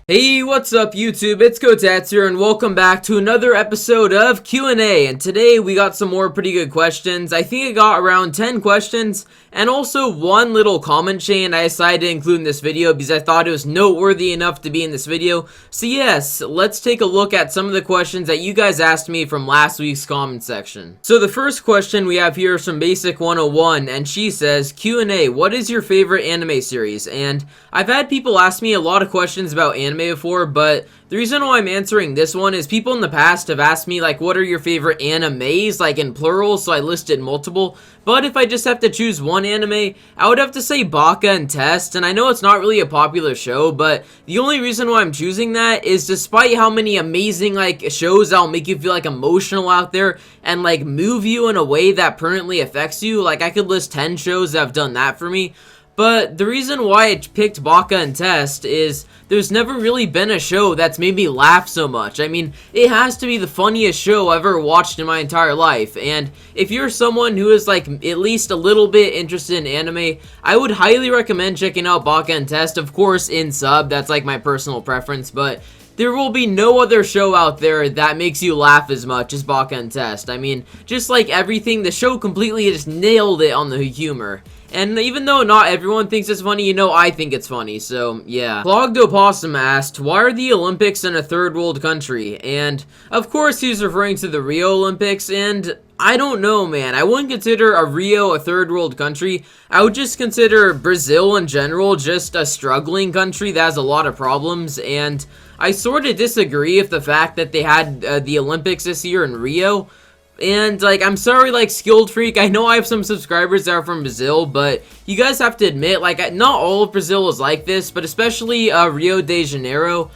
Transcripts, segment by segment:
Hey, what's up YouTube? It's Kotetsu and welcome back to another episode of Q&A, and today we got some more pretty good questions. I think I got around 10 questions and also one little comment chain I decided to include in this video because I thought it was noteworthy enough to be in this video. So yes, let's take a look at some of the questions that you guys asked me from last week's comment section. So the first question we have here is from Basic 101 and she says, Q&A, what is your favorite anime series? And I've had people ask me a lot of questions about anime before, but the reason why I'm answering this one is people in the past have asked me like what are your favorite animes, like in plural, so I listed multiple. But if I just have to choose one anime, I would have to say Baka and Test, and I know it's not really a popular show, but the only reason why I'm choosing that is despite how many amazing like shows that'll make you feel like emotional out there and like move you in a way that permanently affects you, like I could list 10 shows that have done that for me. But the reason why I picked Baka and Test is there's never really been a show that's made me laugh so much. I mean, it has to be the funniest show I've ever watched in my entire life. And if you're someone who is like at least a little bit interested in anime, I would highly recommend checking out Baka and Test. Of course, in sub, that's like my personal preference, but there will be no other show out there that makes you laugh as much as Baka and Test. I mean, just like everything, the show completely just nailed it on the humor. And even though not everyone thinks it's funny, you know I think it's funny, so yeah. Clogged Opossum asked, why are the Olympics in a third world country? And of course he's referring to the Rio Olympics, and I don't know, man. I wouldn't consider Rio a third world country. I would just consider Brazil in general just a struggling country that has a lot of problems, and I sort of disagree with the fact that they had the Olympics this year in Rio. And, like, I'm sorry, like, Skilled Freak, I know I have some subscribers that are from Brazil, but you guys have to admit, like, not all of Brazil is like this, but especially Rio de Janeiro,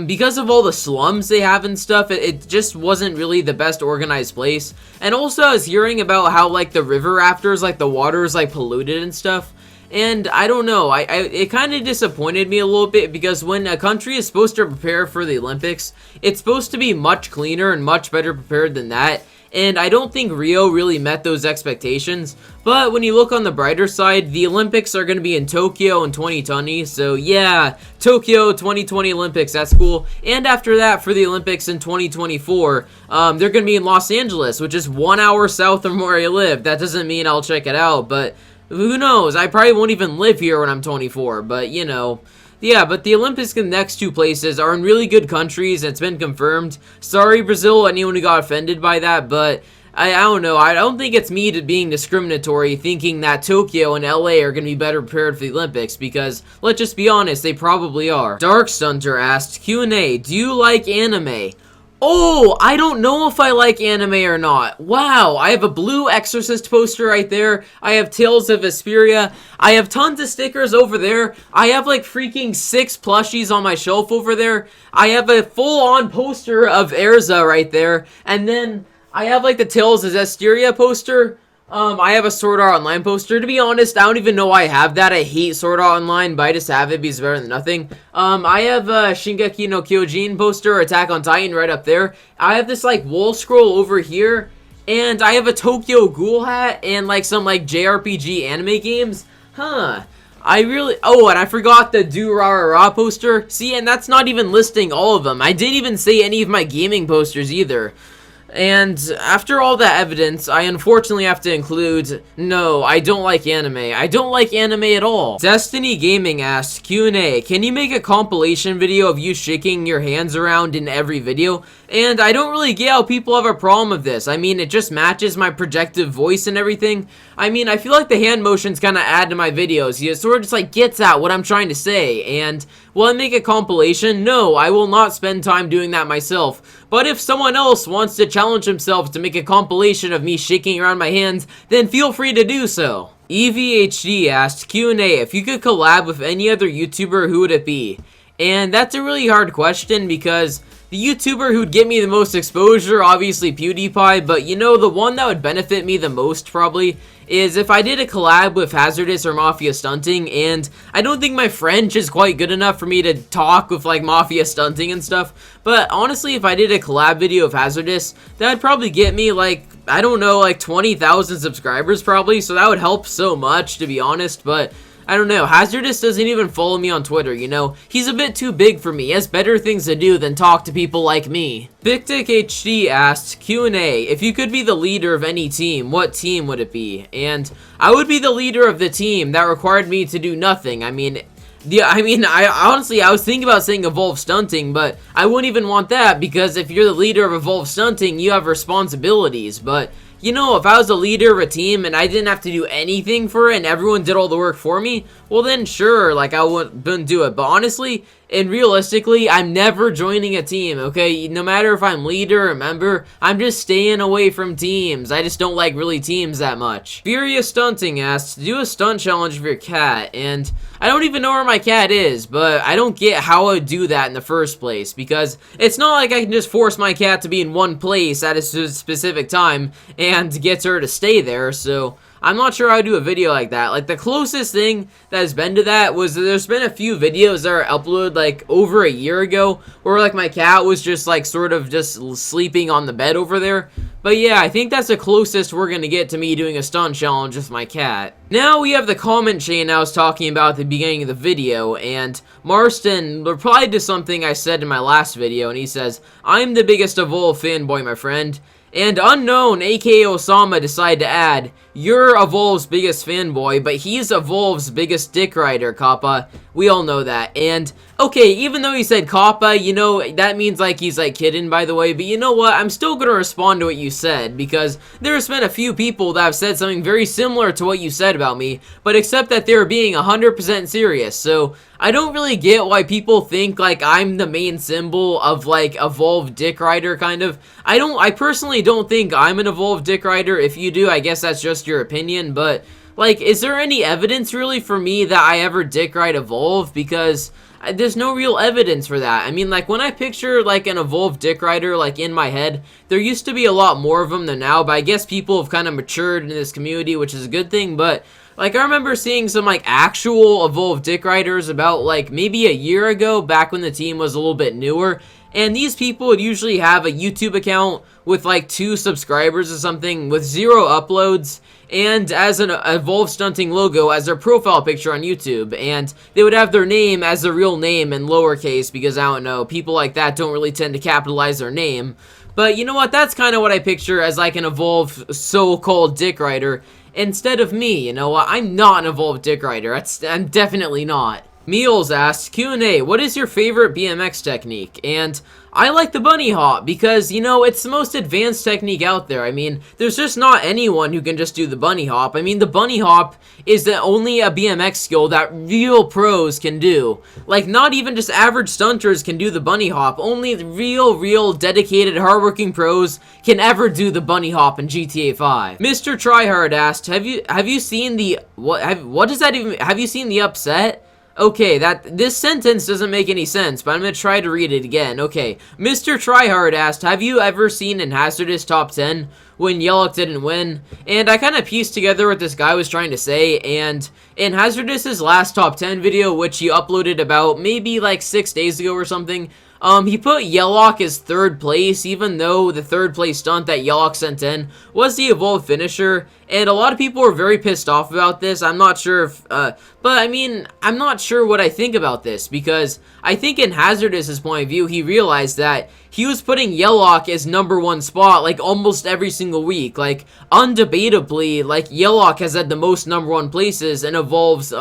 because of all the slums they have and stuff, it just wasn't really the best organized place. And also, I was hearing about how, like, the river rafters, like, the water is, like, polluted and stuff. And I don't know, it kind of disappointed me a little bit because when a country is supposed to prepare for the Olympics, it's supposed to be much cleaner and much better prepared than that. And I don't think Rio really met those expectations. But when you look on the brighter side, the Olympics are going to be in Tokyo in 2020. So yeah, Tokyo 2020 Olympics, that's cool. And after that, for the Olympics in 2024, they're going to be in Los Angeles, which is 1 hour south from where I live. That doesn't mean I'll check it out, but who knows? I probably won't even live here when I'm 24, but you know. Yeah, but the Olympics in the next two places are in really good countries. It's been confirmed. Sorry, Brazil, anyone who got offended by that, but I don't know. I don't think it's me being discriminatory thinking that Tokyo and LA are going to be better prepared for the Olympics because, let's just be honest, they probably are. Dark Stunter asked, Q&A, do you like anime? Oh, I don't know if I like anime or not. Wow, I have a blue Exorcist poster right there. I have Tales of Vesperia. I have tons of stickers over there. I have like freaking 6 plushies on my shelf over there. I have a full-on poster of Erza right there. And then I have like the Tales of Zestiria poster. I have a Sword Art Online poster. To be honest, I don't even know why I have that. I hate Sword Art Online, but I just have it because it's better than nothing. I have a Shingeki no Kyojin poster, Attack on Titan right up there. I have this, like, wall scroll over here. And I have a Tokyo Ghoul hat and, like, some, like, JRPG anime games. Huh. Oh, and I forgot the Do-Ra-Ra-Ra poster. See, and that's not even listing all of them. I didn't even say any of my gaming posters either. And after all that evidence, I unfortunately have to include, no, I don't like anime. I don't like anime at all. Destiny Gaming asks, Q&A, can you make a compilation video of you shaking your hands around in every video? And I don't really get how people have a problem with this. I mean, it just matches my projective voice and everything. I mean, I feel like the hand motions kind of add to my videos. It sort of just like gets at what I'm trying to say. And will I make a compilation? No, I will not spend time doing that myself. But if someone else wants to challenge himself to make a compilation of me shaking around my hands, then feel free to do so. EVHD asked, Q&A, if you could collab with any other YouTuber, who would it be? And that's a really hard question because the YouTuber who'd get me the most exposure, obviously PewDiePie, but you know, the one that would benefit me the most probably is if I did a collab with Hazardous or Mafia Stunting, and I don't think my French is quite good enough for me to talk with like Mafia Stunting and stuff, but honestly, if I did a collab video of Hazardous, that would probably get me like, I don't know, like 20,000 subscribers probably, so that would help so much, to be honest, but I don't know, Hazardous doesn't even follow me on Twitter, you know? He's a bit too big for me. He has better things to do than talk to people like me. BigDickHD asked, Q&A, if you could be the leader of any team, what team would it be? And I would be the leader of the team that required me to do nothing. I honestly, I was thinking about saying Evolve Stunting, but I wouldn't even want that, because if you're the leader of Evolve Stunting, you have responsibilities. But, you know, if I was the leader of a team and I didn't have to do anything for it and everyone did all the work for me, well then sure, like, I wouldn't do it. But honestly and realistically, I'm never joining a team, okay? No matter if I'm leader or member, I'm just staying away from teams. I just don't like really teams that much. Furious Stunting asks, do a stunt challenge for your cat. And I don't even know where my cat is, but I don't get how I would do that in the first place, because it's not like I can just force my cat to be in one place at a specific time and get her to stay there, so I'm not sure how to do a video like that. Like, the closest thing that has been to that was there's been a few videos that are uploaded, like, over a year ago, where, like, my cat was just, like, sort of just sleeping on the bed over there. But yeah, I think that's the closest we're gonna get to me doing a stunt challenge with my cat. Now we have the comment chain I was talking about at the beginning of the video, and Marston replied to something I said in my last video, and he says, I'm the biggest Evolve fanboy, my friend. And Unknown, aka Osama, decided to add, you're Evolve's biggest fanboy, but he's Evolve's biggest dickrider, Kappa. We all know that. And, okay, even though he said Kappa, you know, that means, like, he's, like, kidding, by the way. But you know what? I'm still gonna respond to what you said, because there's been a few people that have said something very similar to what you said about me, but except that they were being 100% serious. So, I don't really get why people think, like, I'm the main symbol of, like, Evolve dickrider, kind of. I personally don't think I'm an Evolve dickrider. If you do, I guess that's just your opinion, but, like, is there any evidence, really, for me that I ever dickride Evolve? Because there's no real evidence for that. I mean, like, when I picture, like, an Evolve dickrider, like, in my head, there used to be a lot more of them than now, but I guess people have kind of matured in this community, which is a good thing, but like, I remember seeing some, like, actual Evolve dickriders about, like, maybe a year ago, back when the team was a little bit newer, and these people would usually have a YouTube account with, like, 2 subscribers or something, with 0 uploads, and as an Evolve Stunting logo as their profile picture on YouTube, and they would have their name as their real name in lowercase, because, I don't know, people like that don't really tend to capitalize their name. But you know what, that's kind of what I picture as, like, an Evolve so-called dickrider, instead of me. You know what, I'm not an Evolve dickrider. I'm definitely not. Meals asks, Q&A, what is your favorite BMX technique? And I like the bunny hop because, you know, it's the most advanced technique out there. I mean, there's just not anyone who can just do the bunny hop. I mean, the bunny hop is only a BMX skill that real pros can do. Like, not even just average stunters can do the bunny hop. Only the real dedicated, hardworking pros can ever do the bunny hop in GTA 5. Mr. Tryhard asked, have you seen the, what does that even, have you seen the upset? Okay, this sentence doesn't make any sense, but I'm gonna try to read it again. Okay, Mr. Tryhard asked, have you ever seen in Hazardous top 10 when Yellow didn't win? And I kind of pieced together what this guy was trying to say, and in Hazardous's last top 10 video, which he uploaded about maybe like 6 days ago or something, he put Yellock as 3rd place, even though the 3rd place stunt that Yellock sent in was the Evolve finisher, and a lot of people were very pissed off about this. I'm not sure if, but I mean, I'm not sure what I think about this, because I think in Hazardous's point of view, he realized that he was putting Yellock as #1 spot, like, almost every single week. Like, undebatably, like, Yellock has had the most #1 places in Evolve's,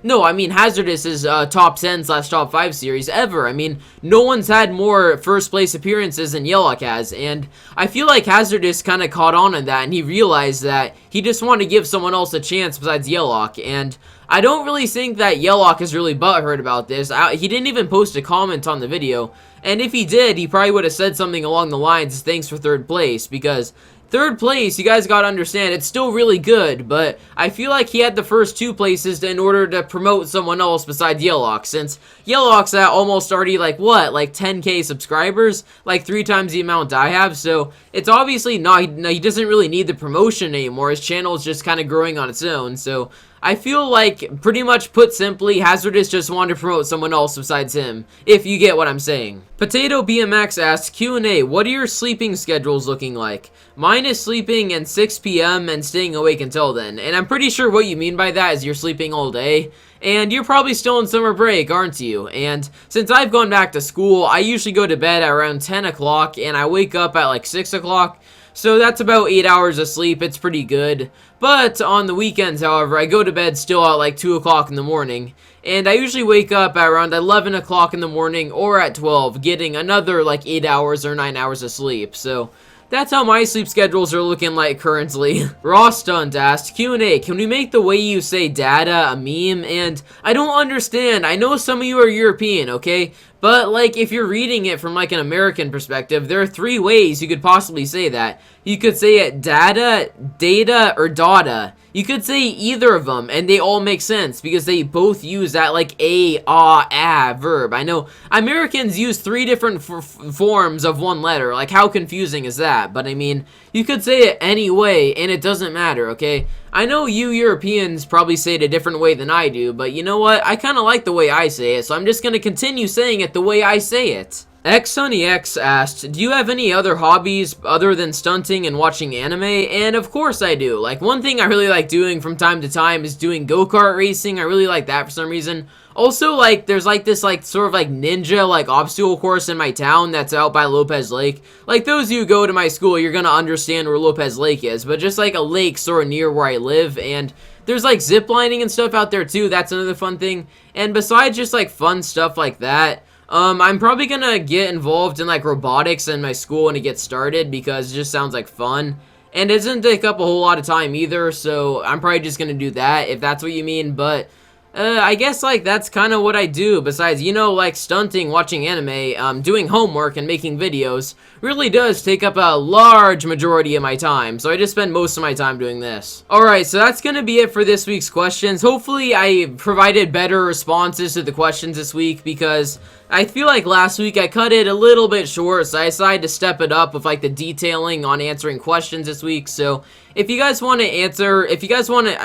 no, I mean, Hazardous's, top 10/top 5 series ever. I mean, no one's had more first place appearances than Yellock has, and I feel like Hazardous kind of caught on that, and he realized that he just wanted to give someone else a chance besides Yellock, and I don't really think that Yellock is really butthurt about this. He didn't even post a comment on the video, and if he did, he probably would have said something along the lines, thanks for 3rd place, because 3rd place, you guys gotta understand, it's still really good, but I feel like he had the first 2 places in order to promote someone else besides Yellock, since Yellock's at almost already, like, what, like 10k subscribers? Like 3 times the amount I have, so it's obviously not, he doesn't really need the promotion anymore. His channel is just kind of growing on its own, so I feel like, pretty much put simply, Hazardous just wanted to promote someone else besides him, if you get what I'm saying. Potato BMX asks, Q&A, what are your sleeping schedules looking like? Mine is sleeping at 6 p.m. and staying awake until then, and I'm pretty sure what you mean by that is you're sleeping all day. And you're probably still in summer break, aren't you? And since I've gone back to school, I usually go to bed at around 10 o'clock and I wake up at like 6 o'clock. So that's about 8 hours of sleep. It's pretty good. But on the weekends, however, I go to bed still at like 2 o'clock in the morning. And I usually wake up at around 11 o'clock in the morning or at 12, getting another like 8 hours or 9 hours of sleep. So that's how my sleep schedules are looking like currently. Raw Stunt asked, Q&A, can we make the way you say data a meme? And I don't understand. I know some of you are European, okay? But, like, if you're reading it from, like, an American perspective, there are 3 ways you could possibly say that. You could say it data, or data. You could say either of them, and they all make sense, because they both use that, like, verb. I know Americans use 3 different forms of one letter. Like, how confusing is that? But, I mean, you could say it any way, and it doesn't matter, okay? I know you Europeans probably say it a different way than I do, but you know what? I kind of like the way I say it, so I'm just going to continue saying it the way I say it. XSunnyX asked, do you have any other hobbies other than stunting and watching anime? And of course I do. Like, one thing I really like doing from time to time is doing go-kart racing. I really like that for some reason. Also, like, there's, like, this, like, sort of, like, ninja, like, obstacle course in my town that's out by Lopez Lake. Like, those of you who go to my school, you're gonna understand where Lopez Lake is. But just, like, a lake sort of near where I live. And there's, like, zip lining and stuff out there, too. That's another fun thing. And besides just, like, fun stuff like that, I'm probably gonna get involved in, like, robotics in my school when it gets started. Because it just sounds like fun. And it doesn't take up a whole lot of time either. So I'm probably just gonna do that, if that's what you mean. But I guess, like, that's kind of what I do, besides, you know, like, stunting, watching anime, doing homework, and making videos, really does take up a large majority of my time, so I just spend most of my time doing this. Alright, so that's gonna be it for this week's questions. Hopefully, I provided better responses to the questions this week, because I feel like last week I cut it a little bit short, so I decided to step it up with, like, the detailing on answering questions this week. So if you guys want to answer, if you guys want to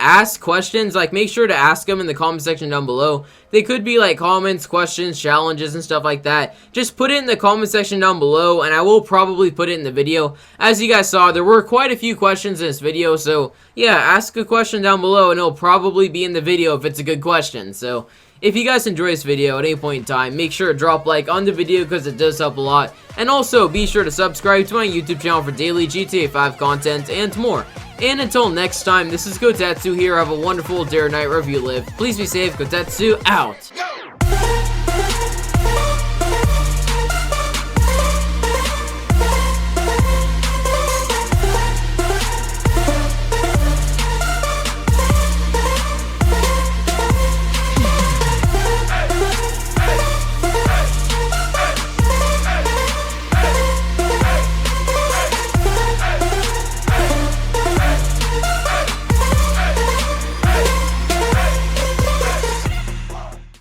ask questions, like, make sure to ask them in the comment section down below. They could be, like, comments, questions, challenges, and stuff like that. Just put it in the comment section down below, and I will probably put it in the video. As you guys saw, there were quite a few questions in this video, so yeah, ask a question down below, and it'll probably be in the video if it's a good question. So if you guys enjoy this video at any point in time, make sure to drop a like on the video because it does help a lot. And also, be sure to subscribe to my YouTube channel for daily GTA 5 content and more. And until next time, this is Kotetsu here. Have a wonderful day or night wherever you live. Please be safe. Kotetsu out.